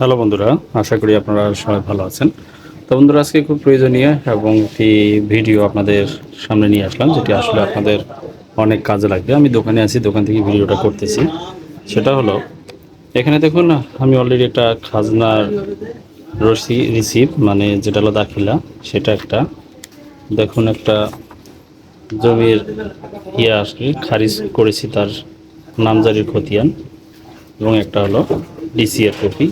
Hello বন্ধুরা, আশা করি আপনারা সবাই ভালো আছেন। তো বন্ধুরা, আজকে খুব প্রয়োজনীয় এবং একটি ভিডিও আপনাদের সামনে নিয়ে আসলাম, যেটি আসলে আপনাদের অনেক কাজে লাগবে। আমি দোকানে আছি, দোকান থেকে ভিডিওটা করতেছি। সেটা হলো, এখানে দেখুন, আমি অলরেডি একটা খাজনার রিসিপ্ট, মানে যেটা হলো দাখিলা, সেটা একটা দেখুন, একটা জমির আসলে খারিজ করেছি, তার নামজারির খতিয়ান, এবং একটা হলো ডিসিআর কপি।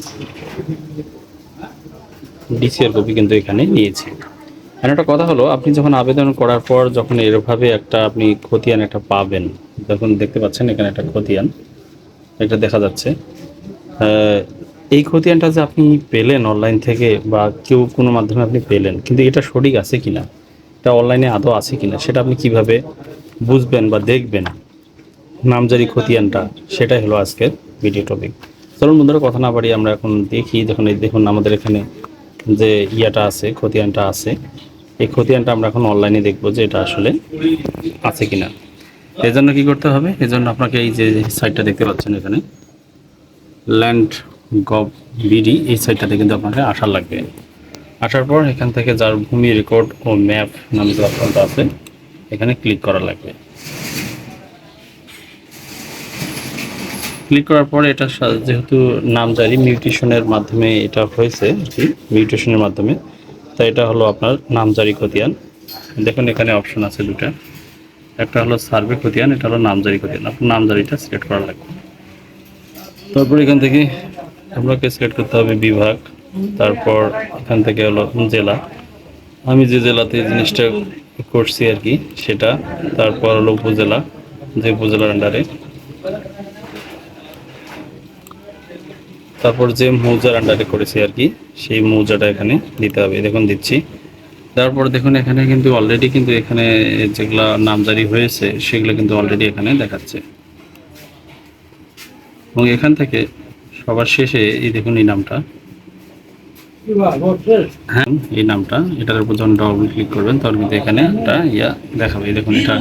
ডিসিআর কপি কিন্তু এখানে নিয়েছি। আর একটা কথা হলো, আপনি যখন আবেদন করার পর যখন এরভাবে একটা আপনি খতিয়ান একটা পাবেন, যখন দেখতে পাচ্ছেন এখানে একটা খতিয়ান, এটা দেখা যাচ্ছে। এই খতিয়ানটা যে আপনি পেলেন অনলাইন থেকে বা কেউ কোনো মাধ্যমে আপনি পেলেন, কিন্তু এটা সঠিক আছে কিনা, এটা অনলাইনে আদৌ আছে কিনা, সেটা আপনি কিভাবে বুঝবেন বা দেখবেন নামজারি খতিয়ানটা, সেটাই হলো আজকের ভিডিও টপিক। চলুন বন্ধুরা, কথা না বাড়িয়ে আমরা এখন দেখি। দেখুন আমাদের এখানে যে আছে, খতিয়ানটা আছে। এই খতিয়ানটা আমরা এখন অনলাইনে দেখবো যে এটা আসলে আছে কিনা। এর জন্য কি করতে হবে? এজন্য আপনাকে এই যে সাইটটা দেখতে পাচ্ছেন এখানে, ল্যান্ড গভ বিডি, এই সাইটটাতে কিন্তু আপনাকে আসার লাগবে। আসার পর এখান থেকে যার ভূমি রেকর্ড ও ম্যাপ নামে যে অপশনটা আছে, এখানে ক্লিক করা লাগবে। ক্লিক করার পরে এটা যেহেতু নামজারি মিউটেশনের মাধ্যমে এটা হয়েছে আর কি, মিউটেশনের মাধ্যমে, তাই এটা হলো আপনার নামজারি খতিয়ান। দেখুন এখানে অপশন আছে দুটা, একটা হলো সার্ভে খতিয়ান, এটা হলো নামজারি খতিয়ান। আপনার নামজারিটা সিলেক্ট করা লাগবে। তারপর এখান থেকে আপনাকে সিলেক্ট করতে হবে বিভাগ, তারপর এখান থেকে হলো জেলা, আমি যে জেলাতে জিনিসটা করছি আর কি সেটা, তারপর হলো উপজেলা, যে উপজেলার আন্ডারে, তারপর যে মৌজার আন্ডারে করেছি আর কি, সেই মৌজাটা এখানে দিতে হবে। দেখুন দিচ্ছি। তারপর দেখুন এখানে কিন্তু অলরেডি কিন্তু এখানে যেগুলা নামজারি হয়েছে সেগুলো কিন্তু অলরেডি এখানে দেখাচ্ছে। এবং এখান থেকে সবার শেষে এই দেখুন এই নামটা, হ্যাঁ এই নামটা, এটার উপর যখন ডবল ক্লিক করবেন তখন কিন্তু এখানে একটা দেখাবে। দেখুন এটা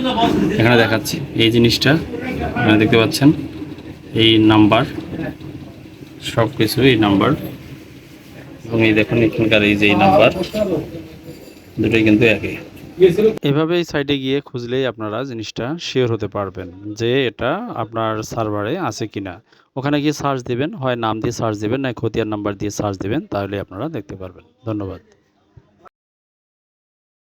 এখানে দেখাচ্ছে, এই জিনিসটা এখানে দেখতে পাচ্ছেন, এই নাম্বার, সব কিছু এই নাম্বার, এবং এই দেখুন এখানকার এই যে এই নাম্বার, দুটোই কিন্তু একই। এভাবে এই সাইটে গিয়ে খুঁজলেই আপনারা জিনিসটা শিওর হতে পারবেন যে এটা আপনার সার্ভারে আছে কিনা। ওখানে গিয়ে সার্চ দিবেন, হয় নাম দিয়ে সার্চ দিবেন, না খতিয়ান নাম্বার দিয়ে সার্চ দিবেন, তাহলে আপনারা দেখতে পারবেন। ধন্যবাদ।